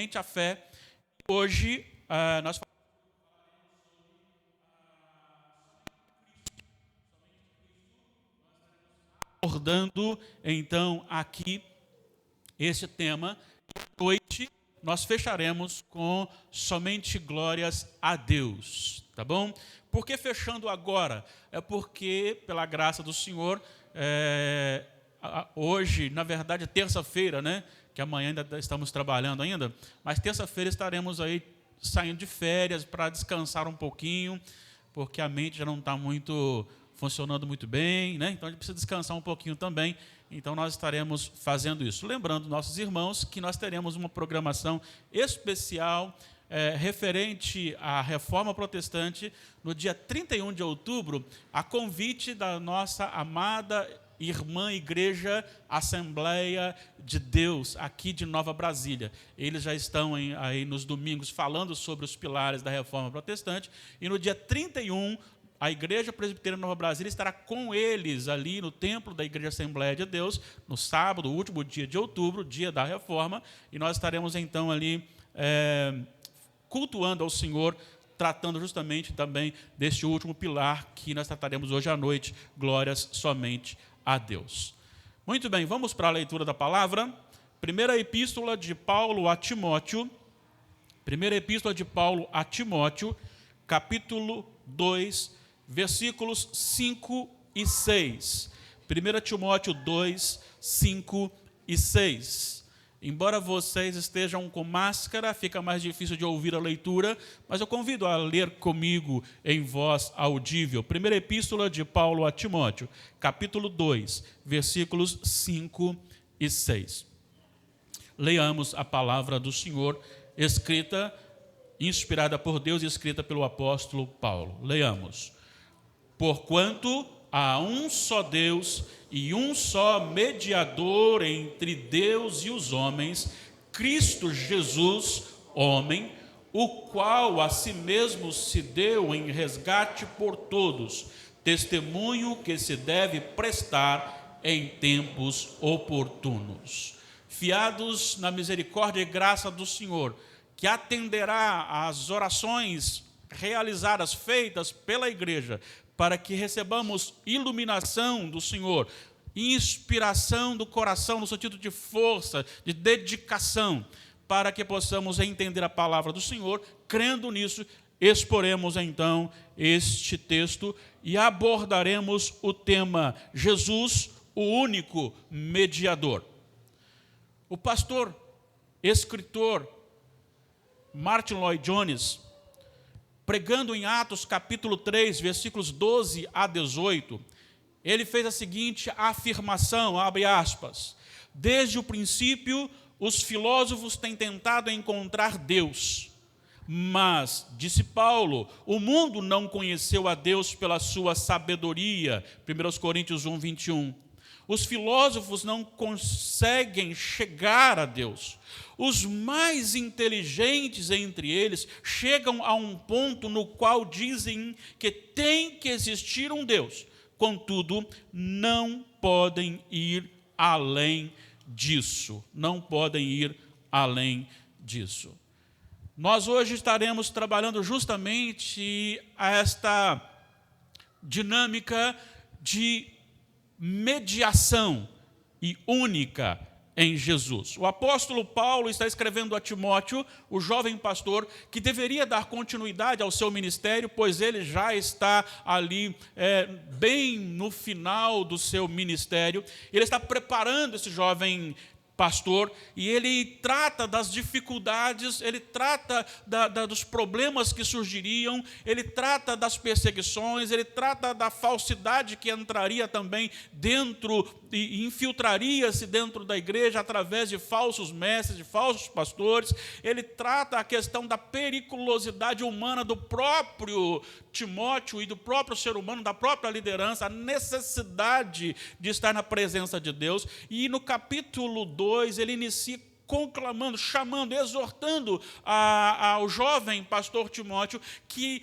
somente a fé. Hoje, nós abordando, então, aqui esse tema. Noite, nós fecharemos com somente glórias a Deus, tá bom? Por que fechando agora? É porque, pela graça do Senhor, hoje, na verdade, terça-feira, né? Que amanhã ainda estamos trabalhando ainda, mas terça-feira estaremos aí saindo de férias para descansar um pouquinho, porque a mente já não está funcionando muito bem, né? Então a gente precisa descansar um pouquinho também. Então nós estaremos fazendo isso. Lembrando nossos irmãos que nós teremos uma programação especial referente à Reforma Protestante no dia 31 de outubro, a convite da nossa amada irmã Igreja Assembleia de Deus, aqui de Nova Brasília. Eles já estão aí nos domingos falando sobre os pilares da Reforma Protestante, e no dia 31, a Igreja Presbiteriana de Nova Brasília estará com eles ali no templo da Igreja Assembleia de Deus, no sábado, o último dia de outubro, dia da Reforma, e nós estaremos então ali cultuando ao Senhor, tratando justamente também deste último pilar que nós trataremos hoje à noite, glórias somente a Deus. Muito bem, vamos para a leitura da palavra. Primeira epístola de Paulo a Timóteo, capítulo 2, versículos 5 e 6. 1 Timóteo 2, 5 e 6. Embora vocês estejam com máscara, fica mais difícil de ouvir a leitura, mas eu convido a ler comigo em voz audível. Primeira epístola de Paulo a Timóteo, capítulo 2, versículos 5 e 6. Leamos a palavra do Senhor, escrita, inspirada por Deus e escrita pelo apóstolo Paulo. Leamos. Porquanto há um só Deus e um só mediador entre Deus e os homens, Cristo Jesus, homem, o qual a si mesmo se deu em resgate por todos, testemunho que se deve prestar em tempos oportunos. Fiados na misericórdia e graça do Senhor, que atenderá às orações realizadas, feitas pela igreja, para que recebamos iluminação do Senhor, inspiração do coração, no sentido de força, de dedicação, para que possamos entender a palavra do Senhor. Crendo nisso, exporemos então este texto e abordaremos o tema Jesus, o único mediador. O pastor, escritor Martyn Lloyd-Jones, pregando em Atos capítulo 3, versículos 12 a 18, ele fez a seguinte afirmação, abre aspas: desde o princípio, os filósofos têm tentado encontrar Deus, mas, disse Paulo, o mundo não conheceu a Deus pela sua sabedoria, 1 Coríntios 1, 21. Os filósofos não conseguem chegar a Deus. Os mais inteligentes entre eles chegam a um ponto no qual dizem que tem que existir um Deus. Contudo, não podem ir além disso. Não podem ir além disso. Nós hoje estaremos trabalhando justamente esta dinâmica de mediação e única em Jesus. O apóstolo Paulo está escrevendo a Timóteo, o jovem pastor, que deveria dar continuidade ao seu ministério, pois ele já está ali bem no final do seu ministério. Ele está preparando esse jovem pastor, e ele trata das dificuldades, ele trata dos problemas que surgiriam, ele trata das perseguições, ele trata da falsidade que entraria também dentro e infiltraria-se dentro da igreja através de falsos mestres, de falsos pastores. Ele trata a questão da periculosidade humana do próprio Timóteo e do próprio ser humano, da própria liderança, a necessidade de estar na presença de Deus. E no capítulo 2, ele inicia conclamando, chamando, exortando ao jovem pastor Timóteo que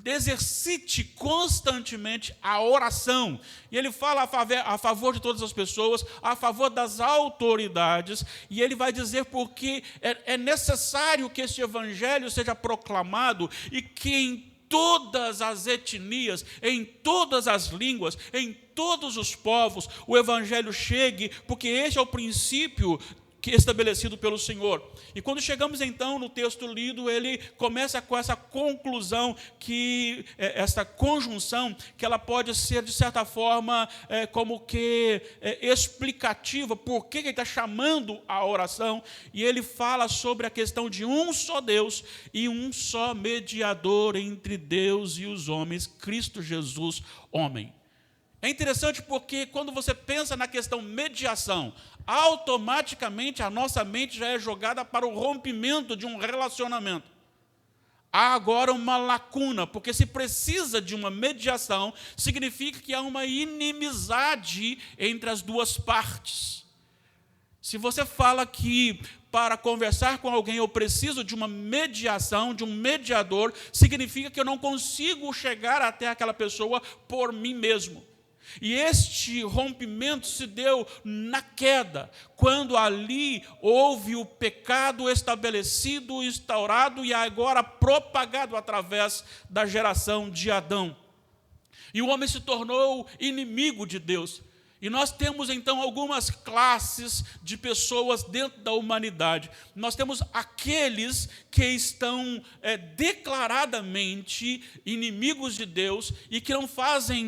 exercite constantemente a oração. E ele fala a favor de todas as pessoas, a favor das autoridades, e ele vai dizer porque é necessário que este evangelho seja proclamado e que em todas as etnias, em todas as línguas, em todos os povos, o evangelho chegue, porque este é o princípio que é estabelecido pelo Senhor. E quando chegamos então no texto lido, ele começa com essa conclusão, essa conjunção, que ela pode ser de certa forma como que explicativa, por que ele está chamando a oração, e ele fala sobre a questão de um só Deus e um só mediador entre Deus e os homens, Cristo Jesus, homem. É interessante porque quando você pensa na questão mediação, automaticamente a nossa mente já é jogada para o rompimento de um relacionamento. Há agora uma lacuna, porque se precisa de uma mediação, significa que há uma inimizade entre as duas partes. Se você fala que para conversar com alguém eu preciso de uma mediação, de um mediador, significa que eu não consigo chegar até aquela pessoa por mim mesmo. E este rompimento se deu na queda, quando ali houve o pecado estabelecido, instaurado e agora propagado através da geração de Adão. E o homem se tornou inimigo de Deus. E nós temos, então, algumas classes de pessoas dentro da humanidade. Nós temos aqueles que estão declaradamente inimigos de Deus e que não fazem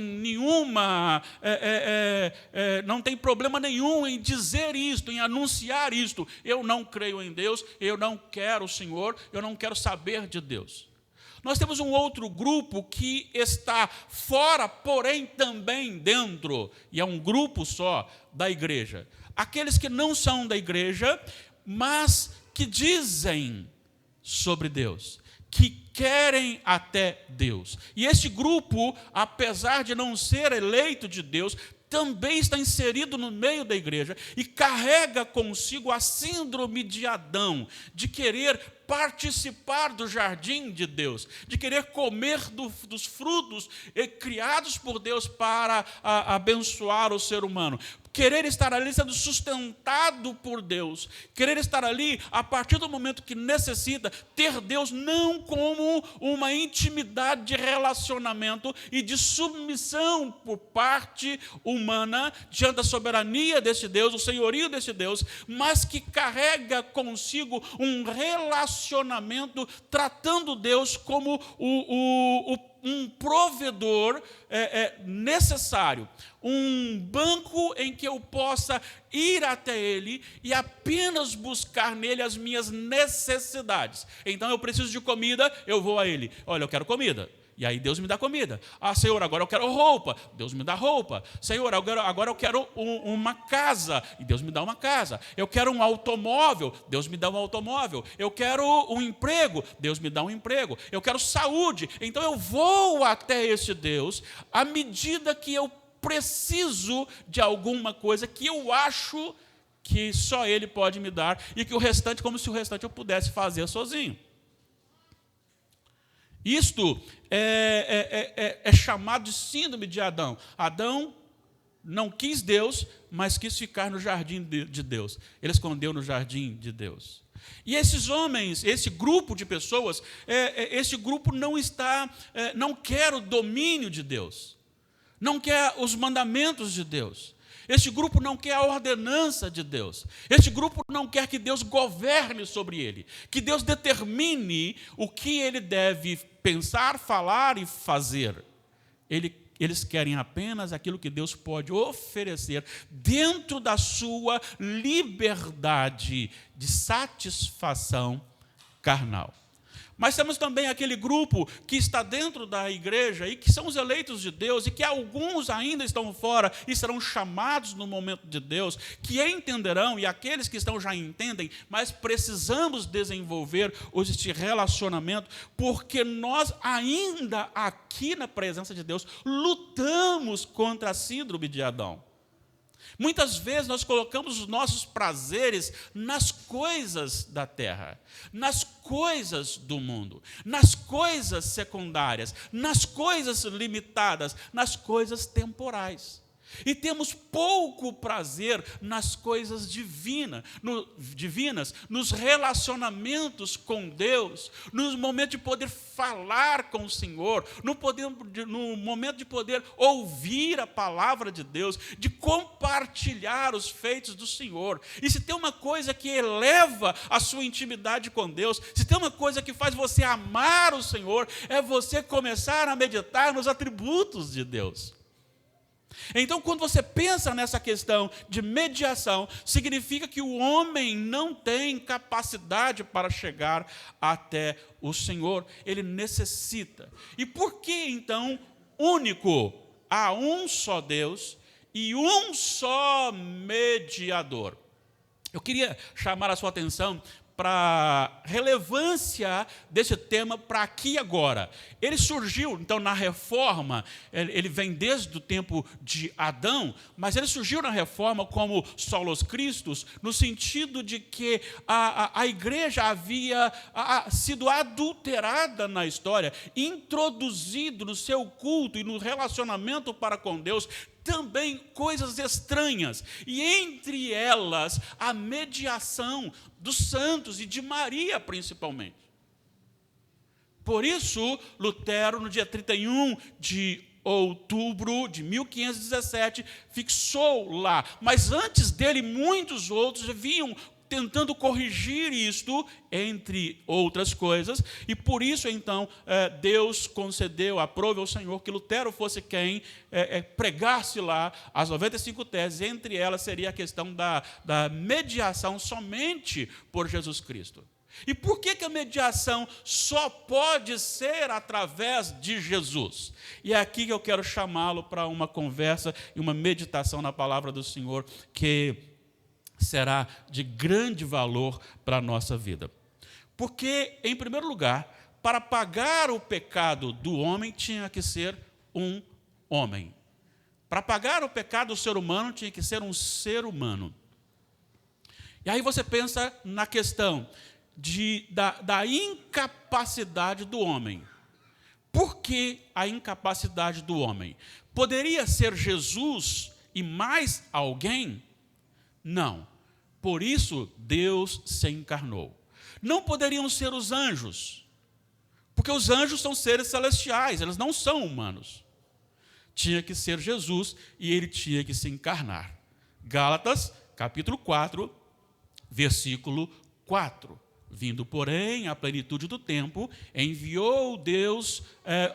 não tem problema nenhum em dizer isto, em anunciar isto. Eu não creio em Deus, eu não quero o Senhor, eu não quero saber de Deus. Nós temos um outro grupo que está fora, porém também dentro, e é um grupo só da igreja. Aqueles que não são da igreja, mas que dizem sobre Deus, que querem até Deus. E este grupo, apesar de não ser eleito de Deus, também está inserido no meio da igreja e carrega consigo a síndrome de Adão, de querer participar do jardim de Deus, de querer comer dos frutos criados por Deus para abençoar o ser humano. Querer estar ali sendo sustentado por Deus, querer estar ali a partir do momento que necessita, ter Deus não como uma intimidade de relacionamento e de submissão por parte humana diante da soberania desse Deus, o senhorio desse Deus, mas que carrega consigo um relacionamento tratando Deus como um provedor necessário, um banco em que eu possa ir até Ele e apenas buscar nele as minhas necessidades. Então eu preciso de comida, eu vou a Ele. Olha, eu quero comida. E aí Deus me dá comida. Ah, Senhor, agora eu quero roupa. Deus me dá roupa. Senhor, agora eu quero uma casa. E Deus me dá uma casa. Eu quero um automóvel. Deus me dá um automóvel. Eu quero um emprego. Deus me dá um emprego. Eu quero saúde. Então eu vou até esse Deus à medida que eu preciso de alguma coisa que eu acho que só Ele pode me dar e que o restante, como se o restante eu pudesse fazer sozinho. Isto é chamado de síndrome de Adão. Adão não quis Deus, mas quis ficar no jardim de Deus. Ele escondeu no jardim de Deus. E esses homens, esse grupo de pessoas, esse grupo não quer o domínio de Deus, não quer os mandamentos de Deus. Este grupo não quer a ordenança de Deus. Este grupo não quer que Deus governe sobre ele, que Deus determine o que ele deve pensar, falar e fazer. Eles querem apenas aquilo que Deus pode oferecer dentro da sua liberdade de satisfação carnal. Mas temos também aquele grupo que está dentro da igreja e que são os eleitos de Deus e que alguns ainda estão fora e serão chamados no momento de Deus, que entenderão, e aqueles que estão já entendem, mas precisamos desenvolver este relacionamento, porque nós ainda aqui na presença de Deus lutamos contra a síndrome de Adão. Muitas vezes nós colocamos os nossos prazeres nas coisas da terra, nas coisas do mundo, nas coisas secundárias, nas coisas limitadas, nas coisas temporais. E temos pouco prazer nas coisas divinas, nos relacionamentos com Deus, no momento de poder falar com o Senhor, no momento de poder ouvir a palavra de Deus, de compartilhar os feitos do Senhor. E se tem uma coisa que eleva a sua intimidade com Deus, se tem uma coisa que faz você amar o Senhor, é você começar a meditar nos atributos de Deus. Então, quando você pensa nessa questão de mediação, significa que o homem não tem capacidade para chegar até o Senhor, ele necessita. E por que, então, único? Há um só Deus e um só mediador. Eu queria chamar a sua atenção para a relevância desse tema para aqui e agora. Ele surgiu, então, na reforma, ele vem desde o tempo de Adão, mas ele surgiu na reforma como solos Christus, no sentido de que a igreja havia sido adulterada na história, introduzido no seu culto e no relacionamento para com Deus, também coisas estranhas, e entre elas a mediação dos santos e de Maria principalmente. Por isso, Lutero, no dia 31 de outubro de 1517, fixou lá, mas antes dele muitos outros vinham tentando corrigir isto, entre outras coisas, e por isso, então, Deus concedeu, aprove ao Senhor que Lutero fosse quem pregasse lá as 95 teses, entre elas seria a questão da mediação somente por Jesus Cristo. E por que a mediação só pode ser através de Jesus? E é aqui que eu quero chamá-lo para uma conversa e uma meditação na palavra do Senhor, que será de grande valor para a nossa vida. Porque, em primeiro lugar, para pagar o pecado do homem, tinha que ser um homem. Para pagar o pecado do ser humano, tinha que ser um ser humano. E aí você pensa na questão da incapacidade do homem. Por que a incapacidade do homem? Poderia ser Jesus e mais alguém? Não. Por isso, Deus se encarnou. Não poderiam ser os anjos, porque os anjos são seres celestiais, eles não são humanos. Tinha que ser Jesus e ele tinha que se encarnar. Gálatas, capítulo 4, versículo 4. Vindo, porém, à plenitude do tempo, enviou Deus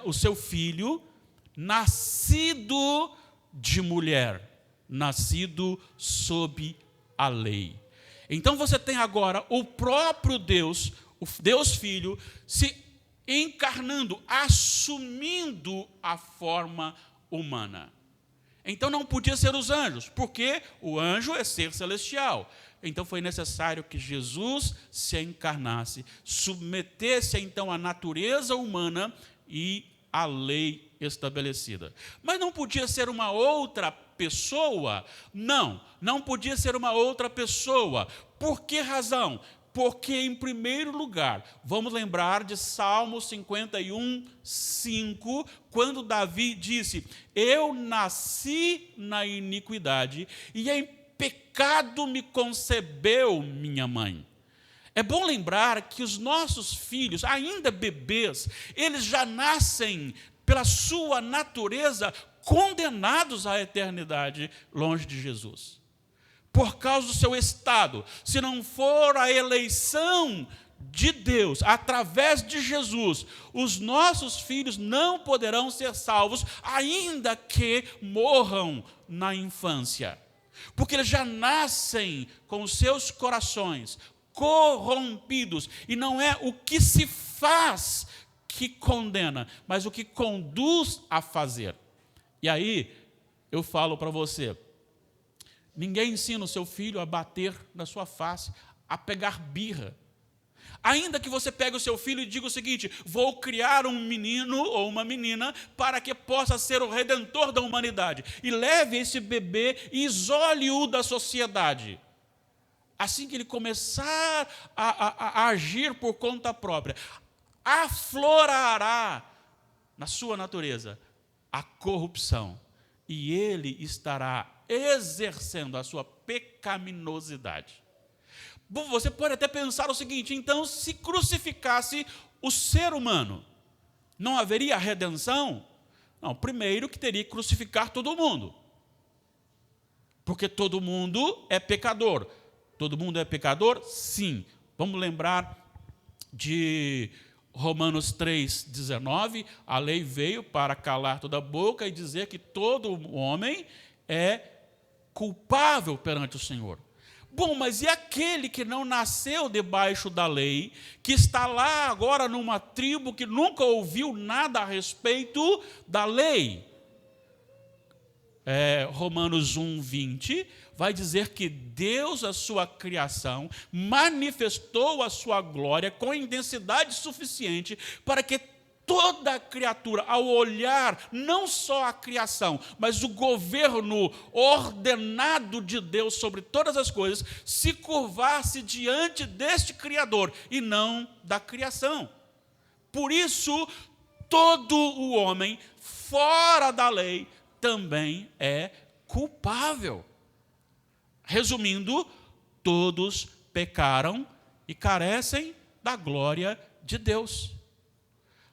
o seu Filho, nascido de mulher, nascido sob a lei. Então você tem agora o próprio Deus, o Deus Filho, se encarnando, assumindo a forma humana. Então não podia ser os anjos, porque o anjo é ser celestial. Então foi necessário que Jesus se encarnasse, submetesse então a natureza humana e a lei estabelecida. Mas não podia ser uma outra pessoa? Não podia ser uma outra pessoa. Por que razão? Porque, em primeiro lugar, vamos lembrar de Salmo 51, 5, quando Davi disse: eu nasci na iniquidade e em pecado me concebeu minha mãe. É bom lembrar que os nossos filhos, ainda bebês, eles já nascem pela sua natureza condenados à eternidade longe de Jesus. Por causa do seu estado, se não for a eleição de Deus, através de Jesus, os nossos filhos não poderão ser salvos, ainda que morram na infância. Porque eles já nascem com os seus corações corrompidos, e não é o que se faz que condena, mas o que conduz a fazer. E aí, eu falo para você, ninguém ensina o seu filho a bater na sua face, a pegar birra. Ainda que você pegue o seu filho e diga o seguinte: vou criar um menino ou uma menina para que possa ser o redentor da humanidade. E leve esse bebê e isole-o da sociedade. Assim que ele começar a agir por conta própria, aflorará na sua natureza a corrupção. E ele estará exercendo a sua pecaminosidade. Bom, você pode até pensar o seguinte: então, se crucificasse o ser humano, não haveria redenção? Não, primeiro que teria que crucificar todo mundo. Porque todo mundo é pecador. Todo mundo é pecador? Sim. Vamos lembrar de Romanos 3,19. A lei veio para calar toda a boca e dizer que todo homem é culpável perante o Senhor. Bom, mas e aquele que não nasceu debaixo da lei, que está lá agora numa tribo que nunca ouviu nada a respeito da lei? Romanos 1:20 vai dizer que Deus, a sua criação, manifestou a sua glória com intensidade suficiente para que toda criatura, ao olhar não só a criação, mas o governo ordenado de Deus sobre todas as coisas, se curvasse diante deste Criador e não da criação. Por isso, todo o homem fora da lei também é culpável. Resumindo, todos pecaram e carecem da glória de Deus.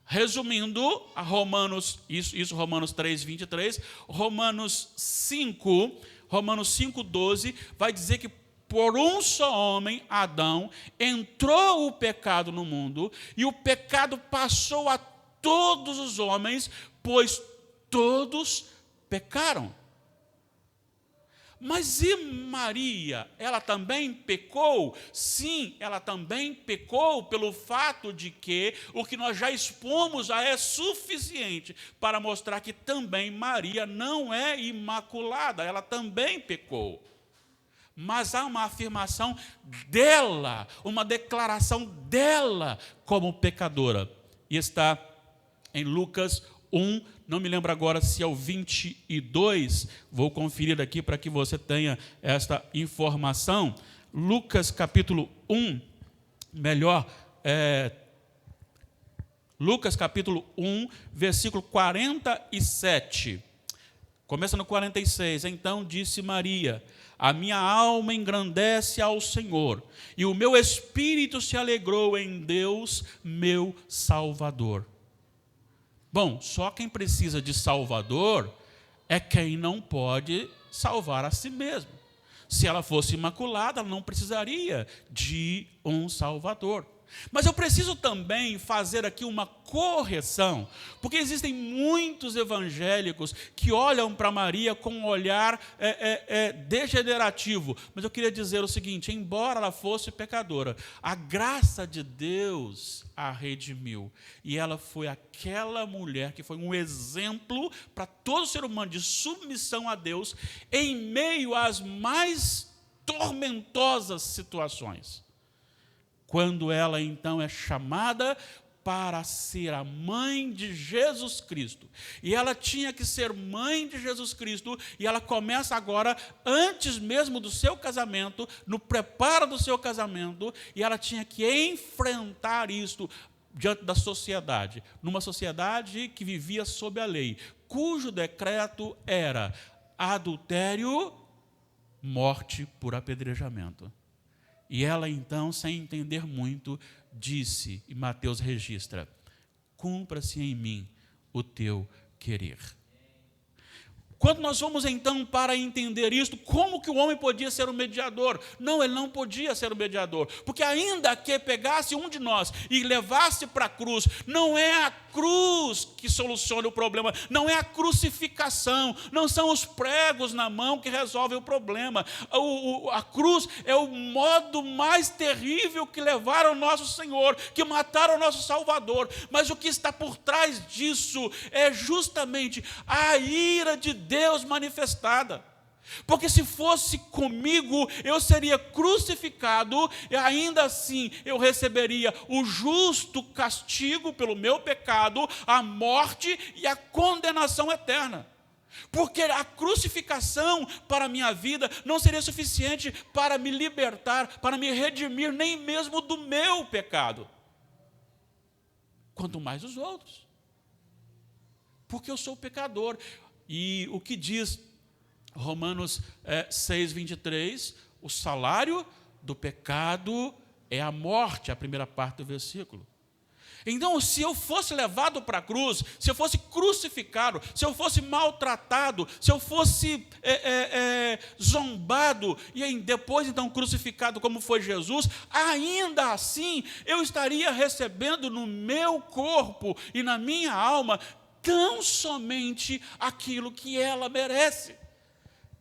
Resumindo, a Romanos 3:23, Romanos 5:12, vai dizer que por um só homem, Adão, entrou o pecado no mundo, e o pecado passou a todos os homens, pois todos pecaram. Mas e Maria? Ela também pecou? Sim, ela também pecou pelo fato de que o que nós já expomos já é suficiente para mostrar que também Maria não é imaculada, ela também pecou. Mas há uma afirmação dela, uma declaração dela como pecadora. E está em Lucas 1, não me lembro agora se é o 22, vou conferir aqui para que você tenha esta informação. Lucas capítulo 1, Lucas capítulo 1, versículo 47. Começa no 46. Então disse Maria: a minha alma engrandece ao Senhor, e o meu espírito se alegrou em Deus, meu Salvador. Bom, só quem precisa de Salvador é quem não pode salvar a si mesmo. Se ela fosse imaculada, ela não precisaria de um Salvador. Mas eu preciso também fazer aqui uma correção, porque existem muitos evangélicos que olham para Maria com um olhar degenerativo. Mas eu queria dizer o seguinte: embora ela fosse pecadora, a graça de Deus a redimiu. E ela foi aquela mulher que foi um exemplo para todo ser humano de submissão a Deus em meio às mais tormentosas situações. Quando ela então é chamada para ser a mãe de Jesus Cristo. E ela tinha que ser mãe de Jesus Cristo, e ela começa agora, antes mesmo do seu casamento, no preparo do seu casamento, e ela tinha que enfrentar isto diante da sociedade, numa sociedade que vivia sob a lei, cujo decreto era adultério, morte por apedrejamento. E ela então, sem entender muito, disse, e Mateus registra: cumpra-se em mim o teu querer. Quando nós vamos então para entender isto, como que o homem podia ser o mediador? Não, ele não podia ser o mediador, porque ainda que pegasse um de nós e levasse para a cruz, não é a cruz que soluciona o problema, não é a crucificação, não são os pregos na mão que resolvem o problema. A cruz é o modo mais terrível que levaram o nosso Senhor, que mataram o nosso Salvador, mas o que está por trás disso é justamente a ira de Deus manifestada. Porque se fosse comigo, eu seria crucificado e ainda assim eu receberia o justo castigo pelo meu pecado, a morte e a condenação eterna. Porque a crucificação para a minha vida não seria suficiente para me libertar, para me redimir, nem mesmo do meu pecado. Quanto mais os outros. Porque eu sou pecador. E o que diz Romanos 6:23, o salário do pecado é a morte, a primeira parte do versículo. Então, se eu fosse levado para a cruz, se eu fosse crucificado, se eu fosse maltratado, se eu fosse zombado, e depois então crucificado como foi Jesus, ainda assim eu estaria recebendo no meu corpo e na minha alma tão somente aquilo que ela merece.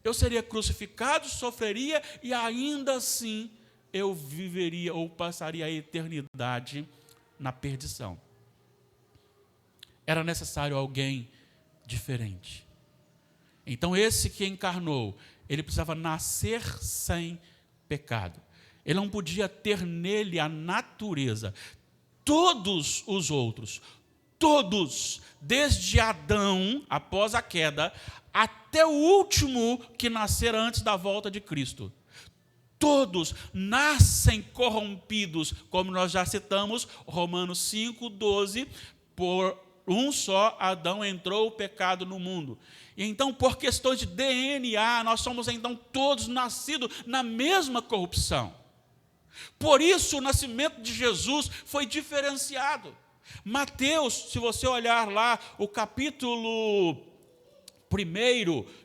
Eu seria crucificado, sofreria e ainda assim eu viveria ou passaria a eternidade na perdição. Era necessário alguém diferente. Então esse que encarnou, ele precisava nascer sem pecado. Ele não podia ter nele a natureza. Todos os outros, todos, desde Adão, após a queda, até o último que nascer antes da volta de Cristo, todos nascem corrompidos, como nós já citamos, Romanos 5:12, por um só Adão entrou o pecado no mundo. E então, por questões de DNA, nós somos então todos nascidos na mesma corrupção. Por isso, o nascimento de Jesus foi diferenciado. Mateus, se você olhar lá, o capítulo 1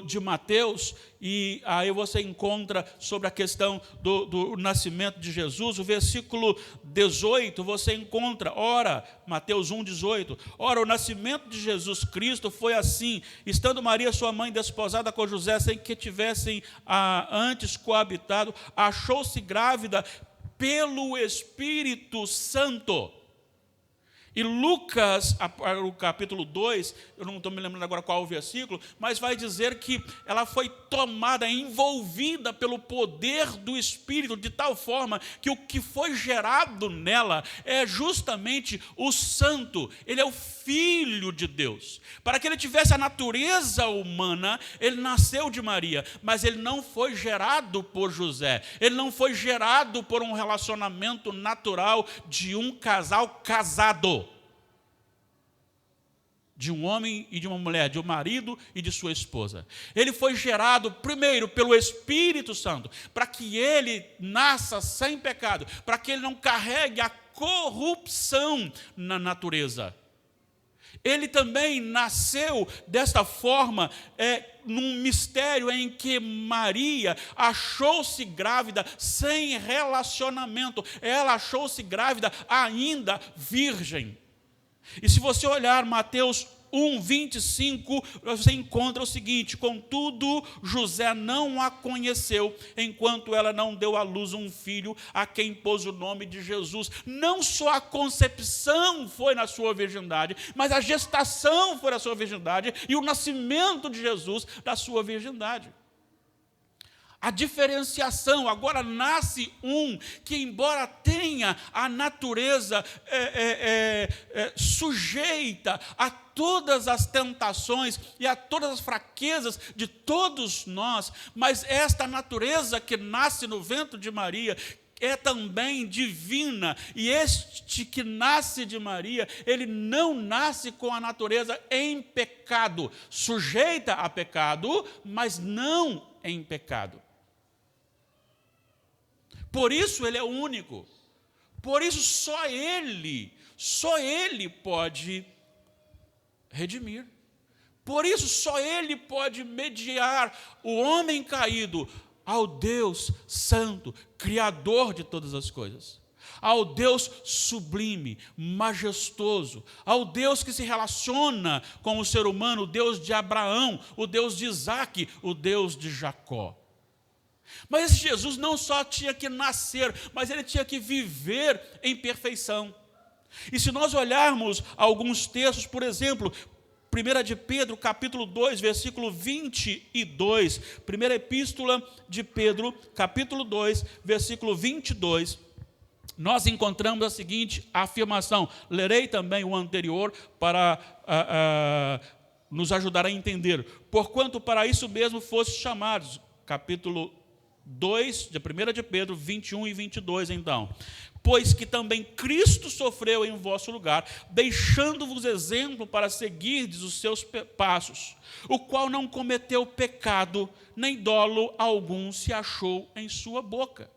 de Mateus, e aí você encontra sobre a questão do nascimento de Jesus, o versículo 18, você encontra, Mateus 1:18, o nascimento de Jesus Cristo foi assim, estando Maria, sua mãe, desposada com José, sem que tivessem antes coabitado, achou-se grávida pelo Espírito Santo. E Lucas, o capítulo 2, eu não estou me lembrando agora qual o versículo, mas vai dizer que ela foi tomada, envolvida pelo poder do Espírito, de tal forma que o que foi gerado nela é justamente o Santo. Ele é o Filho de Deus. Para que ele tivesse a natureza humana, ele nasceu de Maria, mas ele não foi gerado por José. Ele não foi gerado por um relacionamento natural de um casal casado. De um homem e de uma mulher, de um marido e de sua esposa. Ele foi gerado primeiro pelo Espírito Santo, para que ele nasça sem pecado, para que ele não carregue a corrupção na natureza. Ele também nasceu desta forma, num mistério em que Maria achou-se grávida sem relacionamento. Ela achou-se grávida ainda virgem. E se você olhar Mateus 1:25, você encontra o seguinte: contudo, José não a conheceu, enquanto ela não deu à luz um filho, a quem pôs o nome de Jesus. Não só a concepção foi na sua virgindade, mas a gestação foi na sua virgindade, e o nascimento de Jesus da sua virgindade. A diferenciação, agora nasce um que, embora tenha a natureza sujeita a todas as tentações e a todas as fraquezas de todos nós, mas esta natureza que nasce no ventre de Maria é também divina, e este que nasce de Maria, ele não nasce com a natureza em pecado, sujeita a pecado, mas não em pecado. Por isso ele é único. Por isso só ele pode redimir. Por isso só ele pode mediar o homem caído ao Deus santo, criador de todas as coisas. Ao Deus sublime, majestoso, ao Deus que se relaciona com o ser humano, o Deus de Abraão, o Deus de Isaque, o Deus de Jacó. Mas esse Jesus não só tinha que nascer, mas ele tinha que viver em perfeição. E se nós olharmos alguns textos, por exemplo, 1 de Pedro, capítulo 2, versículo 22. Primeira epístola de Pedro, capítulo 2, versículo 22. Nós encontramos a seguinte afirmação. Lerei também o anterior para nos ajudar a entender. Porquanto para isso mesmo foste chamados. Capítulo 2, de 1 de Pedro, 21 e 22, então. Pois que também Cristo sofreu em vosso lugar, deixando-vos exemplo para seguirdes os seus passos, o qual não cometeu pecado, nem dolo algum se achou em sua boca.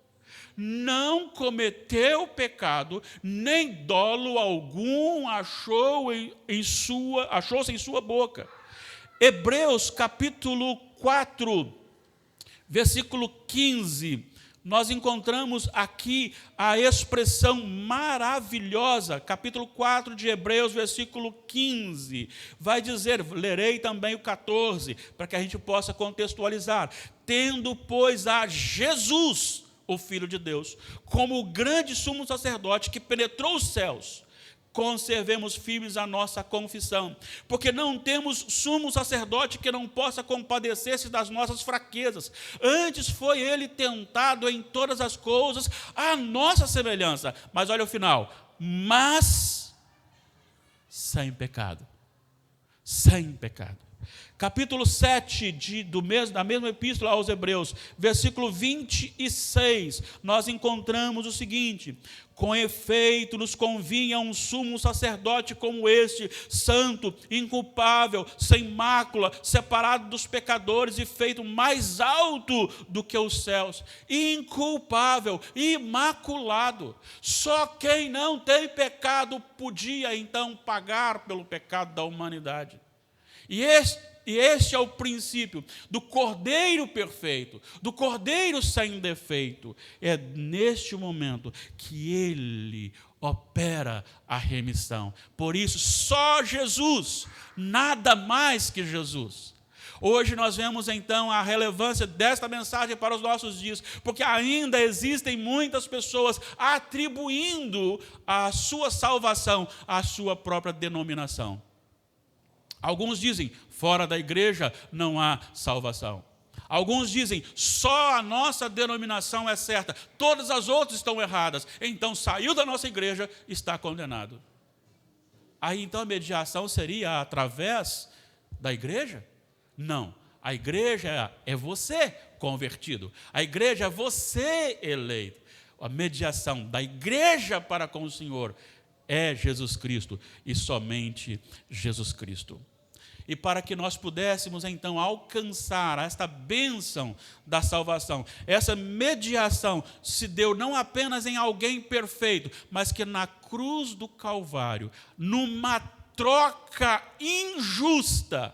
Não cometeu pecado, nem dolo algum achou-se em sua boca. Hebreus capítulo 4, versículo 15, nós encontramos aqui a expressão maravilhosa, capítulo 4 de Hebreus, versículo 15, vai dizer, lerei também o 14, para que a gente possa contextualizar, tendo, pois, a Jesus, o Filho de Deus, como o grande sumo sacerdote que penetrou os céus, conservemos firmes a nossa confissão, porque não temos sumo sacerdote que não possa compadecer-se das nossas fraquezas, antes foi ele tentado em todas as coisas, à nossa semelhança, mas olha o final, mas sem pecado, sem pecado. Capítulo 7 da mesma epístola aos Hebreus, versículo 26, nós encontramos o seguinte: com efeito nos convinha um sumo sacerdote como este, santo, inculpável, sem mácula, separado dos pecadores e feito mais alto do que os céus, inculpável, imaculado. Só quem não tem pecado podia então pagar pelo pecado da humanidade. E este é o princípio do Cordeiro perfeito, do Cordeiro sem defeito. É neste momento que ele opera a remissão. Por isso, só Jesus, nada mais que Jesus. Hoje nós vemos então a relevância desta mensagem para os nossos dias, porque ainda existem muitas pessoas atribuindo a sua salvação à sua própria denominação. Alguns dizem, fora da igreja não há salvação. Alguns dizem, só a nossa denominação é certa, todas as outras estão erradas. Então, saiu da nossa igreja, está condenado. Aí, então, a mediação seria através da igreja? Não. A igreja é você convertido. A igreja é você eleito. A mediação da igreja para com o Senhor é Jesus Cristo e somente Jesus Cristo. E para que nós pudéssemos, então, alcançar esta bênção da salvação, essa mediação se deu não apenas em alguém perfeito, mas que na cruz do Calvário, numa troca injusta,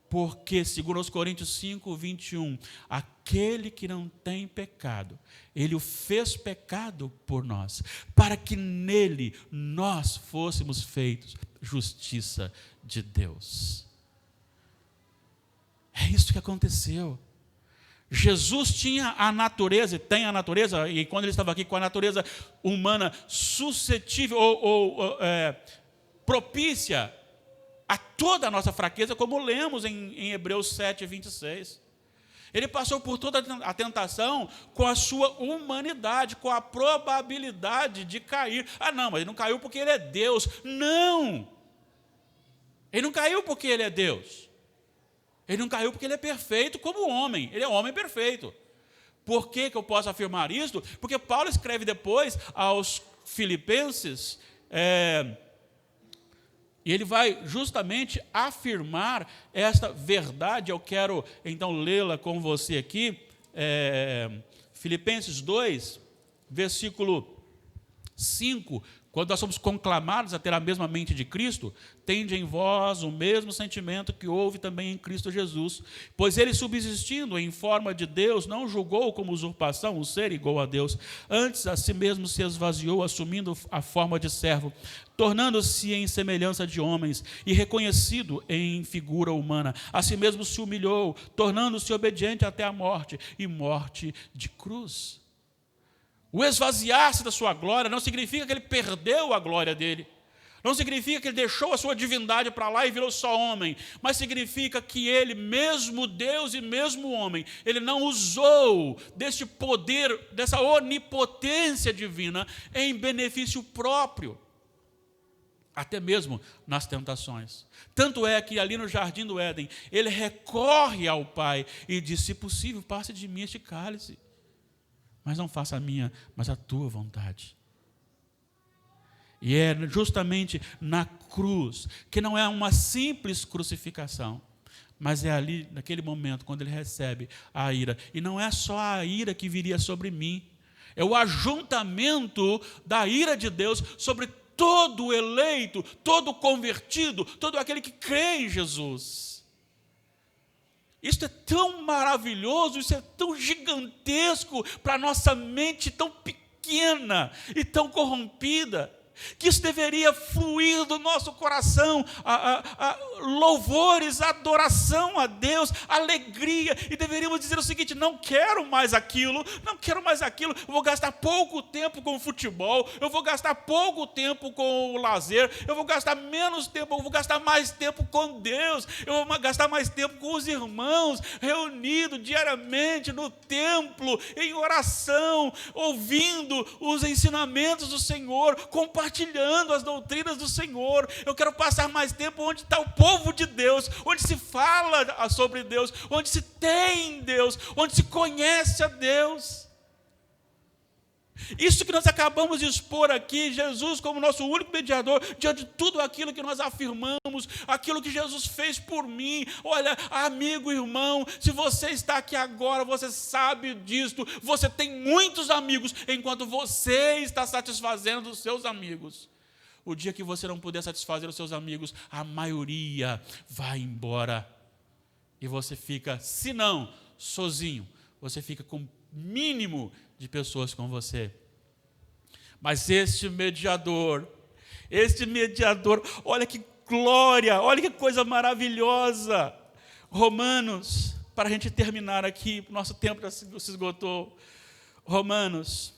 porque, segundo os Coríntios 5, 21, aquele que não tem pecado, ele o fez pecado por nós, para que nele nós fôssemos feitos justiça de Deus. É isso que aconteceu. Jesus tinha a natureza, e tem a natureza, e quando ele estava aqui com a natureza humana suscetível propícia a toda a nossa fraqueza, como lemos em Hebreus 7, 26. Ele passou por toda a tentação com a sua humanidade, com a probabilidade de cair. Ah, não, mas ele não caiu porque ele é Deus. Não! Ele não caiu porque ele é Deus. Ele não caiu porque ele é perfeito como homem. Ele é homem perfeito. Por que eu posso afirmar isso? Porque Paulo escreve depois aos Filipenses, e ele vai justamente afirmar esta verdade. Eu quero então lê-la com você aqui. Filipenses 2, versículo 5. Quando nós somos conclamados a ter a mesma mente de Cristo, tende em vós o mesmo sentimento que houve também em Cristo Jesus. Pois ele, subsistindo em forma de Deus, não julgou como usurpação o ser igual a Deus. Antes, a si mesmo se esvaziou, assumindo a forma de servo, tornando-se em semelhança de homens e reconhecido em figura humana. A si mesmo se humilhou, tornando-se obediente até a morte, e morte de cruz. O esvaziar-se da sua glória não significa que ele perdeu a glória dele. Não significa que ele deixou a sua divindade para lá e virou só homem, mas significa que ele, mesmo Deus e mesmo homem, ele não usou deste poder, dessa onipotência divina em benefício próprio, até mesmo nas tentações. Tanto é que ali no jardim do Éden, ele recorre ao Pai e diz: se possível, passe de mim este cálice, mas não faça a minha, mas a tua vontade. E é justamente na cruz, que não é uma simples crucificação, mas é ali, naquele momento, quando ele recebe a ira. E não é só a ira que viria sobre mim, é o ajuntamento da ira de Deus sobre todo eleito, todo convertido, todo aquele que crê em Jesus. Isso é tão maravilhoso, isso é tão gigantesco para a nossa mente tão pequena e tão corrompida, que isso deveria fluir do nosso coração, louvores, adoração a Deus, alegria, e deveríamos dizer o seguinte: não quero mais aquilo, eu vou gastar pouco tempo com o futebol, eu vou gastar pouco tempo com o lazer, eu vou gastar menos tempo, eu vou gastar mais tempo com Deus, eu vou gastar mais tempo com os irmãos, reunidos diariamente no templo, em oração, ouvindo os ensinamentos do Senhor, compartilhando as doutrinas do Senhor. Eu quero passar mais tempo onde está o povo de Deus, onde se fala sobre Deus, onde se tem Deus, onde se conhece a Deus. Isso que nós acabamos de expor aqui, Jesus como nosso único mediador, diante de tudo aquilo que nós afirmamos, aquilo que Jesus fez por mim. Olha, amigo, irmão, se você está aqui agora, você sabe disto, você tem muitos amigos, enquanto você está satisfazendo os seus amigos. O dia que você não puder satisfazer os seus amigos, a maioria vai embora. E você fica, se não sozinho, você fica com o mínimo de pessoas com você. Mas este mediador, olha que glória, olha que coisa maravilhosa. Romanos, para a gente terminar aqui, nosso tempo já se esgotou. Romanos,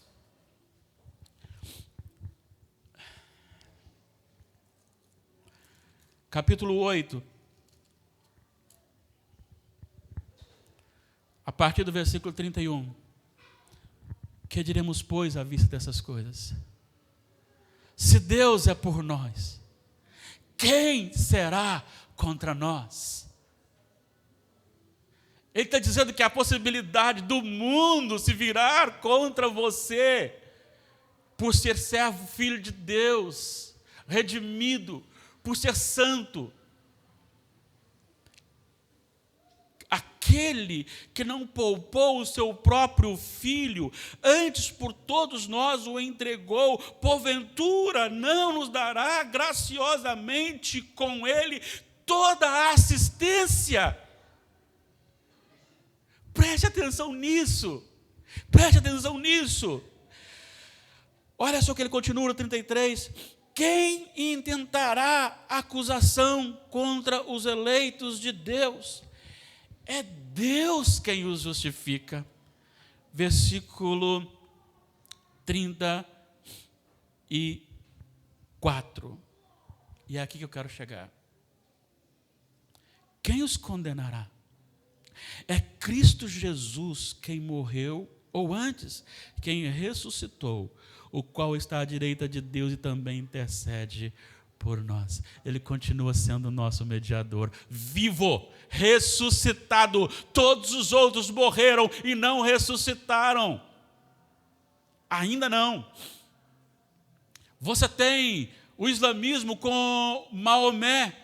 capítulo 8, a partir do versículo 31. Que diremos, pois, à vista dessas coisas? Se Deus é por nós, quem será contra nós? Ele está dizendo que a possibilidade do mundo se virar contra você, por ser servo, filho de Deus, redimido, por ser santo. Aquele que não poupou o seu próprio filho, antes por todos nós o entregou, porventura não nos dará graciosamente com ele toda a assistência? Preste atenção nisso. Olha só que ele continua no 33. Quem intentará acusação contra os eleitos de Deus? É Deus quem os justifica. Versículo 34. E é aqui que eu quero chegar. Quem os condenará? É Cristo Jesus quem morreu, ou antes, quem ressuscitou, o qual está à direita de Deus e também intercede por nós. Ele continua sendo o nosso mediador, vivo, ressuscitado. Todos os outros morreram e não ressuscitaram. Ainda não. Você tem o islamismo com Maomé,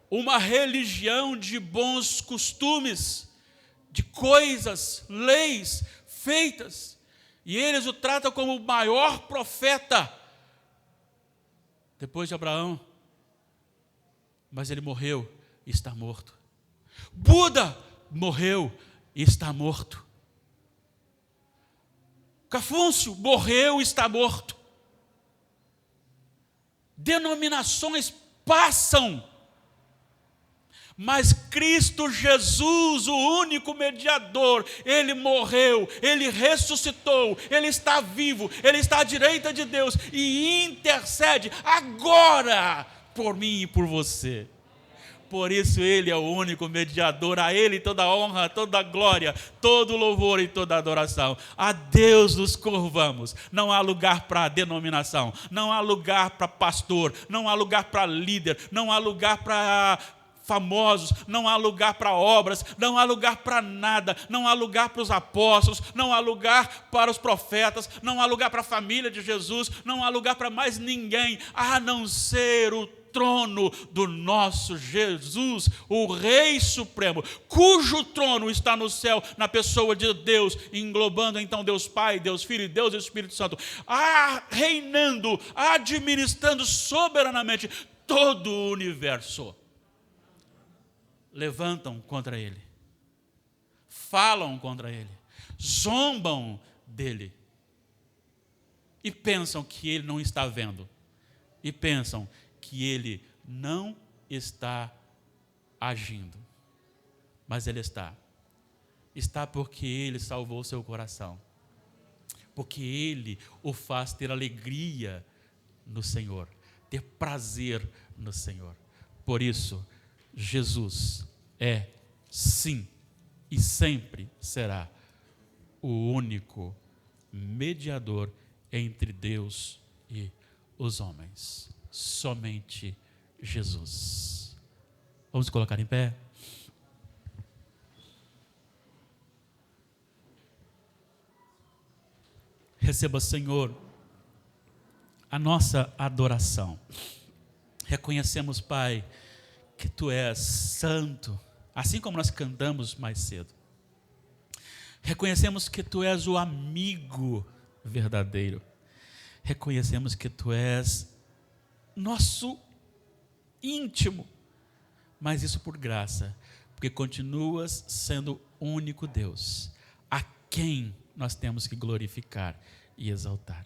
uma religião de bons costumes, de coisas, leis feitas, e eles o tratam como o maior profeta depois de Abraão, mas ele morreu e está morto. Buda morreu e está morto. Confúcio morreu e está morto. Denominações passam, Mas Cristo Jesus, o único mediador, Ele morreu, Ele ressuscitou, Ele está vivo, Ele está à direita de Deus e intercede agora por mim e por você. Por isso Ele é o único mediador, a Ele toda a honra, toda a glória, todo o louvor e toda a adoração. A Deus nos curvamos. Não há lugar para denominação, não há lugar para pastor, não há lugar para líder, não há lugar para famosos, não há lugar para obras, não há lugar para nada, não há lugar para os apóstolos, não há lugar para os profetas, não há lugar para a família de Jesus, não há lugar para mais ninguém, a não ser o trono do nosso Jesus, o Rei Supremo, cujo trono está no céu, na pessoa de Deus, englobando então Deus Pai, Deus Filho e Deus Espírito Santo, reinando, administrando soberanamente todo o universo. Levantam contra Ele, falam contra Ele, zombam dEle, e pensam que Ele não está vendo, e pensam que Ele não está agindo, mas Ele está porque Ele salvou o seu coração, porque Ele o faz ter alegria no Senhor, ter prazer no Senhor. Por isso, Jesus é, sim, e sempre será o único mediador entre Deus e os homens. Somente Jesus. Vamos colocar em pé? Receba, Senhor, a nossa adoração. Reconhecemos, Pai, que Tu és santo, assim como nós cantamos mais cedo. Reconhecemos que Tu és o amigo verdadeiro. Reconhecemos que Tu és nosso íntimo, mas isso por graça, porque continuas sendo o único Deus, a quem nós temos que glorificar e exaltar.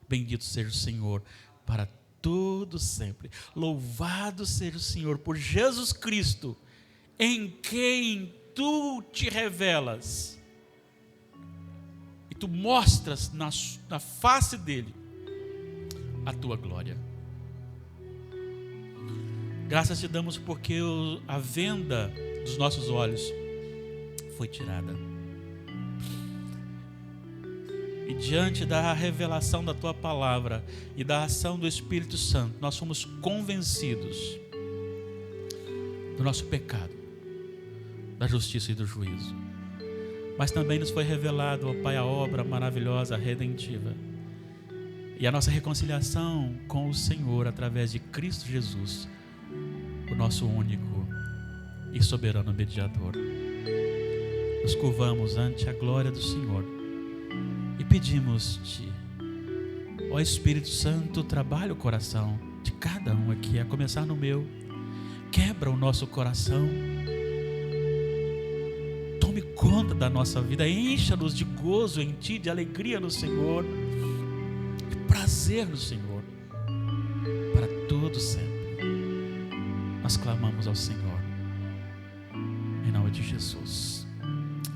Bendito seja o Senhor para todo sempre. Louvado seja o Senhor por Jesus Cristo, em quem Tu te revelas e Tu mostras na face dele a Tua glória. Graças te damos porque a venda dos nossos olhos foi tirada. E diante da revelação da Tua palavra e da ação do Espírito Santo, nós fomos convencidos do nosso pecado, da justiça e do juízo. Mas também nos foi revelado, ó Pai, a obra maravilhosa, redentiva. E a nossa reconciliação com o Senhor através de Cristo Jesus, o nosso único e soberano mediador. Nos curvamos ante a glória do Senhor e pedimos-te, ó Espírito Santo, trabalha o coração de cada um aqui, a começar no meu. Quebra o nosso coração, tome conta da nossa vida, encha-nos de gozo em Ti, de alegria no Senhor, de prazer no Senhor, para todo sempre. Nós clamamos ao Senhor, em nome de Jesus.